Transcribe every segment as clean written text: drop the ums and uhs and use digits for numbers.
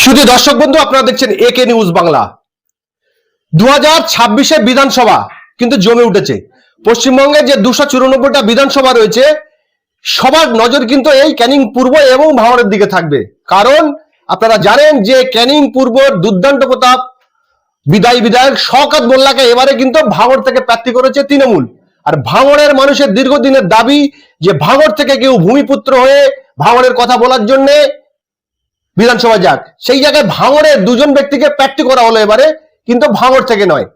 শুধু দর্শক বন্ধু, আপনারা দেখছেন একে নিউজ বাংলা। 2026-এ বিধানসভা কিন্তু জমে উঠেছে। পশ্চিমবঙ্গে যে 294টা বিধানসভা রয়েছে, সবার নজর কিন্তু এই ক্যানিং পূর্ব এবং ভাঙড়ের দিকে থাকবে। কারণ আপনারা জানেন যে ক্যানিং পূর্বর দুর্দান্ত প্রতাপ বিধায়ক শওকত মোল্লাকে এবারে কিন্তু ভাঙড় থেকে প্রার্থী করেছে তৃণমূল। আর ভাঙড়ের মানুষের দীর্ঘদিনের দাবি যে ভাঙড় থেকে কেউ ভূমিপুত্র হয়ে ভাঙড়ের কথা বলার জন্য বিধানসভা যাক। সেই জায়গায় ভাঙড়ের দুজন ব্যক্তিকে প্রার্থী করা হলো এবারে, কিন্তু ভাঙড় থেকে নয়।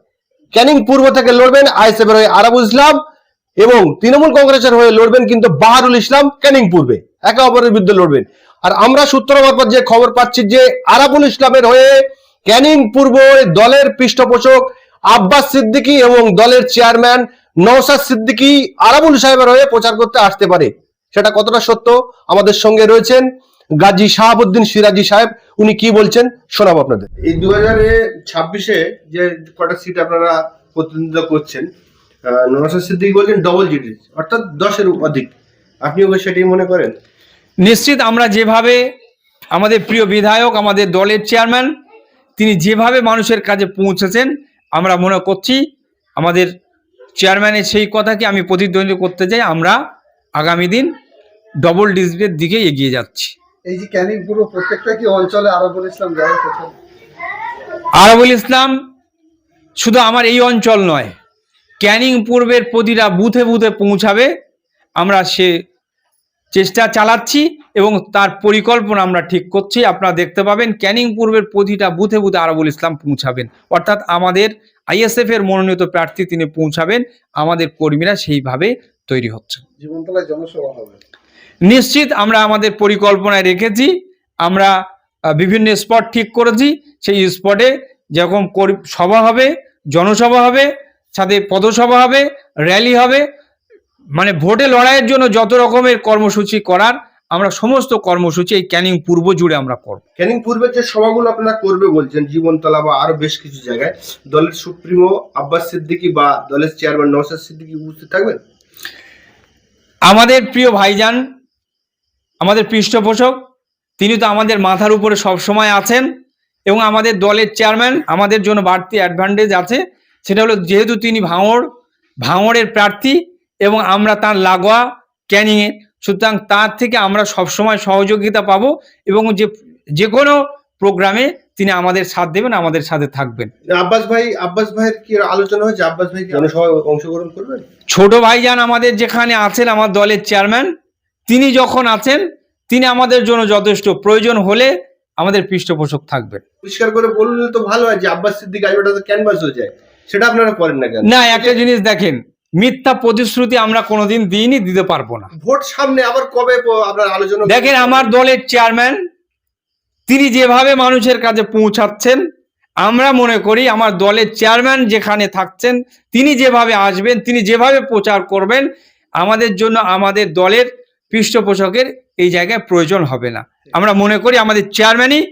ক্যানিং পূর্ব থেকে লড়বেন আইএসএফ এর হয়ে আরাবুল ইসলাম এবং তৃণমূল কংগ্রেসের হয়ে লড়বেন কিন্তু বাহারুল ইসলাম। ক্যানিং পূর্বে একে অপরের বিরুদ্ধে লড়বেন। আর আমরা সূত্র মারফত যে খবর পাচ্ছি যে আরাবুল ইসলামের হয়ে ক্যানিং পূর্ব দলের পৃষ্ঠপোষক আব্বাস সিদ্দিকী এবং দলের চেয়ারম্যান নওশাদ সিদ্দিকী আরাবুল সাহেবের হয়ে প্রচার করতে আসতে পারে। সেটা কতটা সত্য, আমাদের সঙ্গে রয়েছেন গাজী শাহাবুদ্দিন সিরাজি সাহেব। উনি কি বলছেন শোনাবো আপনাদের। এই 2026-এ যে কটা সিট আপনারা প্রতিনিধিত্ব করছেন, নওশাদ সিদ্দিকী বলছেন ডবল জিডি, অর্থাৎ 10-এর অধিক। আপনি ওকে সেটাই মনে করেন? নিশ্চিত আমরা যেভাবে আমাদের প্রিয় বিধায়ক, আমাদের দলের চেয়ারম্যান, তিনি যেভাবে মানুষের কাছে পৌঁছেছেন, আমরা মনে করছি আমাদের চেয়ারম্যানের সেই কথাকে আমি প্রতিদ্বন্দ্বিতা করতে চাই। আমরা আগামী দিন ডবল ডিজিটের দিকে এগিয়ে যাচ্ছি। এই যে ক্যানিং পুরো প্রত্যেকটা কি অঞ্চলে আরাবুল ইসলাম যাওয়ার কথা? আরাবুল ইসলাম শুধু আমার এই অঞ্চল নয়, ক্যানিং পূর্বের প্রতিটা বুথে বুথে পৌঁছাবে। আমরা সে চেষ্টা চালাচ্ছি এবং তার পরিকল্পনা আমরা ঠিক করছি। আপনারা দেখতে পাবেন ক্যানিং পূর্বের প্রতিটা বুথে বুথে আরাবুল ইসলাম পৌঁছাবেন, অর্থাৎ আমাদের আইএসএফ এর মনোনীত প্রার্থী তিনি পৌঁছাবেন। আমাদের কর্মীরা সেইভাবে তৈরি হচ্ছে। জীবনতলায় জনসভা হবে নিশ্চিত আমরা আমাদের পরিকল্পনায় রেখেছি। আমরা বিভিন্ন স্পট ঠিক করেছি। সেই স্পটে যেরকম সভা হবে, জনসভা হবে, সাথে পদসভা হবে, র্যালি হবে, মানে ভোটে লড়াইয়ের জন্য যত রকমের কর্মসূচি করার আমরা সমস্ত কর্মসূচি এই ক্যানিং পূর্ব জুড়ে আমরা করব। ক্যানিং পূর্বের যে সভাগুলো আপনারা করবে বলছেন, জীবনতলা বা আরো বেশ কিছু জায়গায়, দলের সুপ্রিমো আব্বাস সিদ্দিকী বা দলের চেয়ারম্যান নওশাদ সিদ্দিকী উপস্থিত থাকবেন? আমাদের প্রিয় ভাইজান, আমাদের পৃষ্ঠপোষক, তিনি তো আমাদের মাথার উপরে সবসময় আছেন এবং আমাদের দলের চেয়ারম্যান। আমাদের জন্য বাড়তি অ্যাডভান্টেজ আছে, সেটা হলো যেহেতু তিনি ভাঙড়ের প্রার্থী এবং আমরা তার লাগোয়া ক্যানিংয়ে, সুতরাং তার থেকে আমরা সবসময় সহযোগিতা পাবো এবং যে কোনো প্রোগ্রামে তিনি আমাদের সাথ দেবেন, আমাদের সাথে থাকবেন। আব্বাস ভাইয়ের কি আলোচনা হয়েছে? আব্বাস ভাই কি জনসভায় অংশগ্রহণ করবেন? ছোট ভাইজান আমাদের যেখানে আছেন, আমার দলের চেয়ারম্যান, তিনি যখন আছেন, তিনি আমাদের জন্য যথেষ্ট। প্রয়োজন হলে আমাদের পৃষ্ঠপোষক থাকবেন। পরিষ্কার করে বললে তো ভালো হয় যে আব্বাস সিদ্দিকী আসবে, ওটা তো ক্যানভাস হয়ে যায়। সেটা আপনারা করেন না কেন? না, একটা জিনিস দেখেন, মিথ্যা প্রতিশ্রুতি আমরা কোনোদিন দিইনি, দিতে পারবো না। ভোট সামনে, আবার কবে আপনার আলোচনা? দেখেন, আমার দলের চেয়ারম্যান তিনি যেভাবে মানুষের কাছে পৌঁছাচ্ছেন, আমরা মনে করি আমার দলের চেয়ারম্যান যেখানে থাকছেন, তিনি যেভাবে আসবেন, তিনি যেভাবে প্রচার করবেন, আমাদের জন্য আমাদের দলের পৃষ্ঠপোষকের এই জায়গায় প্রয়োজন হবে না। আমরা মনে করি আমাদের চেয়ারম্যানই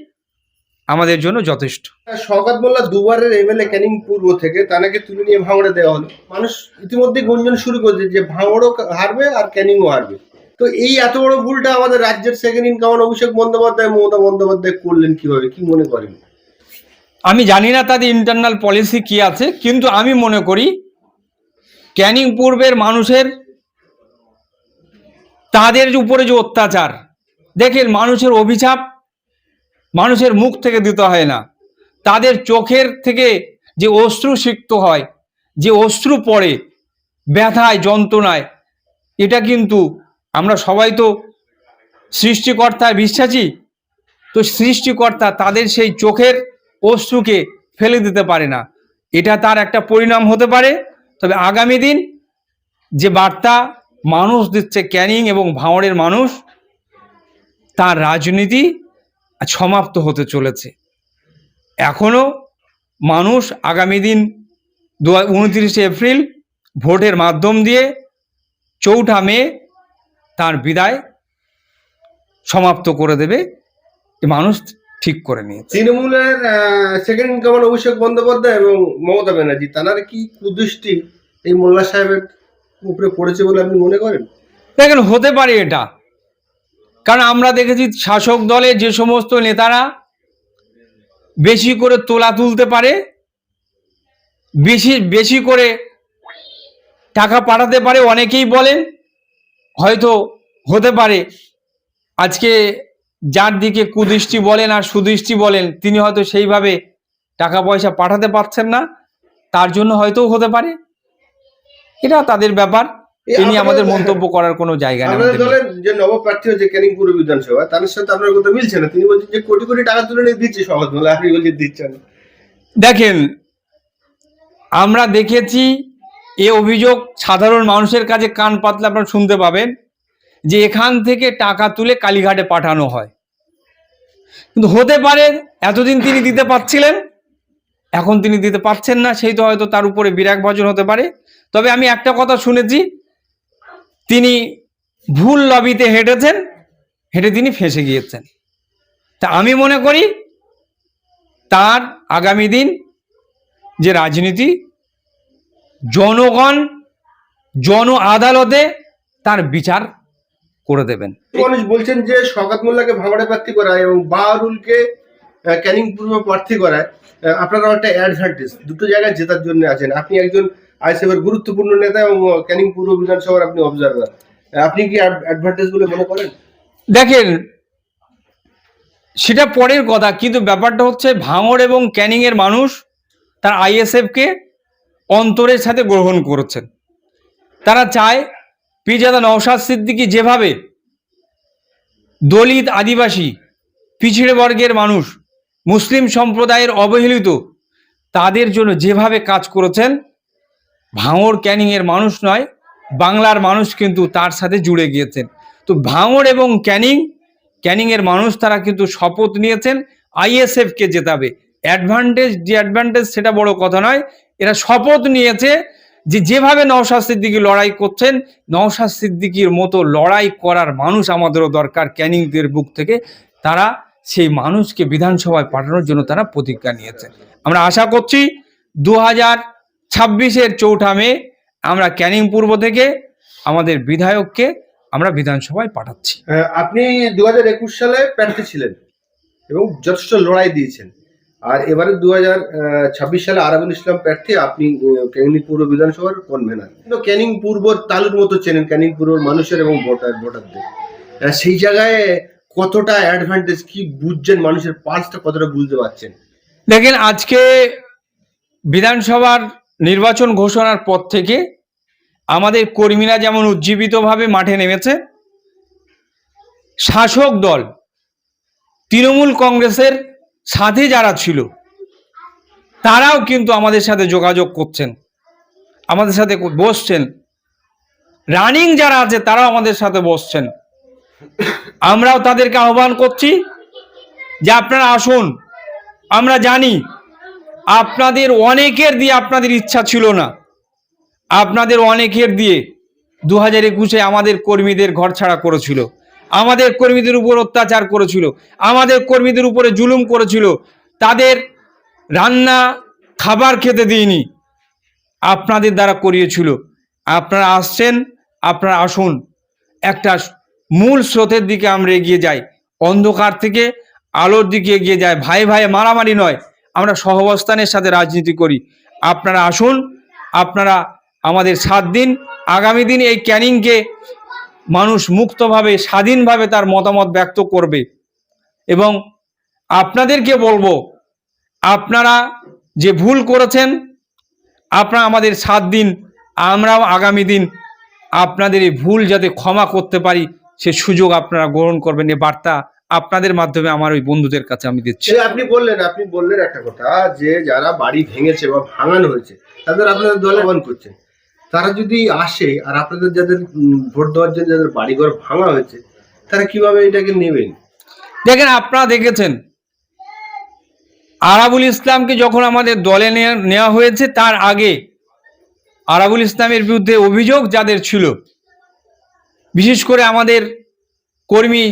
আমাদের জন্য যথেষ্ট। শওকত মোল্লা দুবারের এমএলএ ক্যানিং পূর্ব থেকে, তাকে তুলে নিয়ে ভাঙড়ে দেওয়া হলো। মানুষ ইতিমধ্যে গুঞ্জন শুরু করেছে যে ভাঙড়ও হারবে আর ক্যানিংও হারবে। তো এই এত বড় ভুলটা আমাদের রাজ্যের second in command Abhishek Bandyopadhyay, Mamata Bandyopadhyay করলেন কিভাবে, কি মনে করেন? আমি জানি না তাদের ইন্টারনাল পলিসি কি আছে, কিন্তু আমি মনে করি ক্যানিং পূর্বের মানুষের, তাদের উপরে যে অত্যাচার, দেখেন মানুষের অভিশাপ মানুষের মুখ থেকে দিতে হয় না, তাদের চোখের থেকে যে অশ্রু সিক্ত হয়, যে অশ্রু পড়ে ব্যথায় যন্ত্রণায়, এটা কিন্তু আমরা সবাই তো সৃষ্টিকর্তায় বিশ্বাসী। তো সৃষ্টিকর্তা তাদের সেই চোখের অশ্রুকে ফেলে দিতে পারে না, এটা তার একটা পরিণাম হতে পারে। তবে আগামী দিন যে বার্তা মানুষ দিচ্ছে ক্যানিং এবং ভাঙড়ের মানুষ, তার রাজনীতি সমাপ্ত হতে চলেছে। এখনো মানুষ আগামী দিন 29শে এপ্রিল ভোটের মাধ্যম দিয়ে 4ঠা মে তার বিদায় সমাপ্ত করে দেবে, মানুষ ঠিক করে নিয়েছে। তৃণমূলের second in command Abhishek Bandyopadhyay এবং মমতা ব্যানার্জি, তারা কি কুদৃষ্টি এই মোল্লা সাহেবের উপরে পড়েছে বলে আপনি মনে করেন? দেখেন, হতে পারে এটা, কারণ আমরা দেখেছি শাসক দলের যে সমস্ত নেতারা বেশি করে তোলা তুলতে পারে, বেশি বেশি করে টাকা পাঠাতে পারে। অনেকেই বলেন, হয়তো হতে পারে আজকে যার দিকে কুদৃষ্টি বলেন আর সুদৃষ্টি বলেন, তিনি হয়তো সেইভাবে টাকা পয়সা পাঠাতে পারছেন না, তার জন্য হয়তো হতে পারে, এটা তাদের ব্যাপার। তিনি আমাদের মন্তব্য করার কোনো জায়গা নেই। আপনাদের দলের যে নবপ্রার্থী হচ্ছে ক্যানিং পূর্ব বিধানসভা, তার সাথে আপনার কথা মিলছে না। তিনি বলছেন যে কোটি কোটি টাকা তুলে নিয়ে দিচ্ছে সহজ বলে, আপনি বলছেন দিচ্ছেন না। দেখেন, আমরা দেখেছি এ অভিযোগ সাধারণ মানুষের কাছে কান পাতলে আপনারা শুনতে পাবেন যে এখান থেকে টাকা তুলে কালীঘাটে পাঠানো হয়। কিন্তু হতে পারে এতদিন তিনি দিতে পারছিলেন, এখন তিনি দিতে পারছেন না, সেই তো হয়তো তার উপরে বিরাগ ভাজন হতে পারে। তবে আমি একটা কথা শুনেছি, তিনি ভুল লবিতে হেঁটে তিনি ফেঁসে গিয়েছেন। তা আমি মনে করি তার আগামী দিন যে রাজনীতি, জনগণ জন আদালতে তার বিচার করে দেবেন। মানুষ বলছেন যে শওকত মোল্লাকে ভাঙড়ে প্রার্থী করায় এবং বাহারুলকে ক্যানিং পূর্ব প্রার্থী করায় আপনারা একটা অ্যাডভান্টেজ, দুটো জায়গায় জেতার জন্য আছেন। আপনি একজন আইএসএফের গুরুত্বপূর্ণ নেতা এবং ক্যানিং পূর্ব বিধানসভার আপনি অবজারভার, আপনি কি অ্যাডভান্টেজ বলে মনে করেন? দেখেন, সেটা পরের কথা, কিন্তু ব্যাপারটা হচ্ছে ভাঙড় এবং ক্যানিং এর মানুষ তার আইএসএফকে অন্তরের সাথে গ্রহণ করেছেন। তারা চায় পীরজাদা নওশাদ সিদ্দিকী যেভাবে দলিত, আদিবাসী, পিছিড়ে বর্গের মানুষ, মুসলিম সম্প্রদায়ের অবহেলিত তাদের জন্য যেভাবে কাজ করেছেন, ভাঙড় ক্যানিং এর মানুষ নয়, বাংলার মানুষ কিন্তু তার সাথে জুড়ে গিয়েছেন। তো ভাঙড় এবং ক্যানিং এর মানুষ তারা কিন্তু শপথ নিয়েছেন আইএসএফ কে জেতাবে। অ্যাডভান্টেজ সেটা বড় কথা নয়, এরা শপথ নিয়েছে যে যেভাবে নওশাদ সিদ্দিকী লড়াই করছেন, নওশাদ সিদ্দিকীর মতো লড়াই করার মানুষ আমাদেরও দরকার ক্যানিংদের বুক থেকে। তারা সেই মানুষকে বিধানসভায় পাঠানোর জন্য তারা প্রতিজ্ঞা নিয়েছে। আমরা আশা করছি 2026-এর 4 মে আমরা ক্যানিং পূর্ব থেকে আমাদের বিধায়ককে আমরা বিধানসভায় পাঠাচ্ছি। আপনি 2021 সালে প্রার্থী ছিলেন এবং যথেষ্ট লড়াই দিয়েছেন, আর এবারে 2026 সালে আরাবুল ইসলাম প্রার্থী, আপনি ক্যানিং পূর্ব বিধানসভার কনভেনার। কিন্তু ক্যানিং পূর্ব তালুর মতো চেনেন ক্যানিং পূর্ব মানুষের এবং ভোটারদের, সেই জায়গায় কতটা অ্যাডভান্টেজ, কি বুঝছেন, মানুষের পালসটা কতটা বুঝতে পারছেন? দেখেন, আজকে বিধানসভার নির্বাচন ঘোষণার পর থেকে আমাদের কর্মীরা যেমন উজ্জীবিতভাবে মাঠে নেমেছে, শাসক দল তৃণমূল কংগ্রেসের সাথে যারা ছিল তারাও কিন্তু আমাদের সাথে যোগাযোগ করছেন, আমাদের সাথে বসছেন। রানিং যারা আছে তারাও আমাদের সাথে বসছেন। আমরাও তাদেরকে আহ্বান করছি যে আপনারা আসুন। আমরা জানি আপনাদের অনেকের দিয়ে আপনাদের ইচ্ছা ছিল না, আপনাদের অনেকের দিয়ে 2021-এ আমাদের কর্মীদের ঘরছাড়া করেছিল, আমাদের কর্মীদের উপর অত্যাচার করেছিল, আমাদের কর্মীদের উপরে জুলুম করেছিল, তাদের রান্না খাবার খেতে দিইনি, আপনাদের দ্বারা করিয়েছিল। আপনারা আসছেন, আপনারা আসুন। একটা মূল স্রোতের দিকে আমরা এগিয়ে যাই, অন্ধকার থেকে আলোর দিকে এগিয়ে যায়। ভাই ভাই মারামারি নয়, আমরা সহাবস্থানের সাথে রাজনীতি করি। আপনারা আসুন, আপনারা আমাদের সাথ দিন। আগামী দিন এই ক্যানিংকে মানুষ মুক্তভাবে, স্বাধীনভাবে তার মতামত ব্যক্ত করবে। এবং আপনাদেরকে বলবো, আপনারা যে ভুল করেছেন আপনারা আমাদের সাথ দিন, আমরাও আগামী দিন আপনাদের এই ভুল যাতে ক্ষমা করতে পারি সে সুযোগ আপনারা গ্রহণ করবেন। এ বার্তা আপনাদের মাধ্যমে আমার ওই বন্ধুদের কাছে আমি দিচ্ছি। আপনি বললেন একটা কথা যে যারা বাড়ি ভেঙেছে বা ভাঙানো হয়েছে তাদের আপনাদের দলে আহ্বান করছেন, তারা যদি আসে আর আপনাদের যাদের ভোট দেওয়ার জন্য যাদের বাড়িঘর ভাঙা হয়েছে তারা কিভাবে এটাকে নেবেন? দেখেন, আপনারা দেখেছেন আরাবুল ইসলামকে যখন আমাদের দলে নেওয়া হয়েছে, তার আগে আরাবুল ইসলামের বিরুদ্ধে অভিযোগ যাদের ছিল, বিশেষ করে আমাদের কর্মী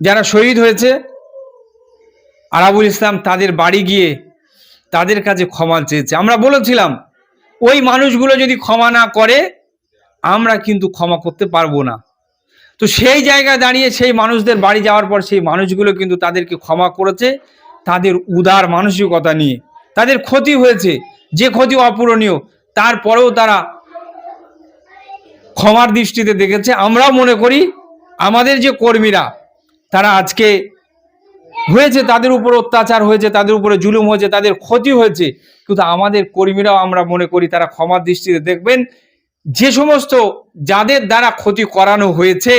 যারা শহীদ হয়েছে, আরাবুল ইসলাম তাদের বাড়ি গিয়ে তাদের কাছে ক্ষমা চেয়েছে। আমরা বলেছিলাম ওই মানুষগুলো যদি ক্ষমা না করে আমরা কিন্তু ক্ষমা করতে পারবো না। তো সেই জায়গায় দাঁড়িয়ে সেই মানুষদের বাড়ি যাওয়ার পর সেই মানুষগুলো কিন্তু তাদেরকে ক্ষমা করেছে, তাদের উদার মানসিকতা নিয়ে। তাদের ক্ষতি হয়েছে, যে ক্ষতি অপূরণীয়, তারপরেও তারা ক্ষমার দৃষ্টিতে দেখেছে। আমরাও মনে করি আমাদের যে কর্মীরা তারা আজকে হয়েছে, তাদের উপর অত্যাচার হয়েছে, তাদের উপরে জুলুম হয়েছে, তাদের ক্ষতি হয়েছে, কিন্তু আমাদের কর্মীরাও আমরা মনে করি তারা ক্ষমার দৃষ্টিতে দেখবেন। যে সমস্ত যাদের দ্বারা ক্ষতি করানো হয়েছে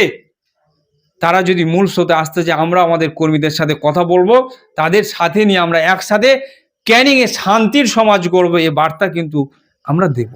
তারা যদি মূল স্রোতে আসতে চায়, আমরা আমাদের কর্মীদের সাথে কথা বলবো, তাদের সাথে নিয়ে আমরা একসাথে ক্যানিংয়ে শান্তির সমাজ গড়ব, এ বার্তা কিন্তু আমরা দেব।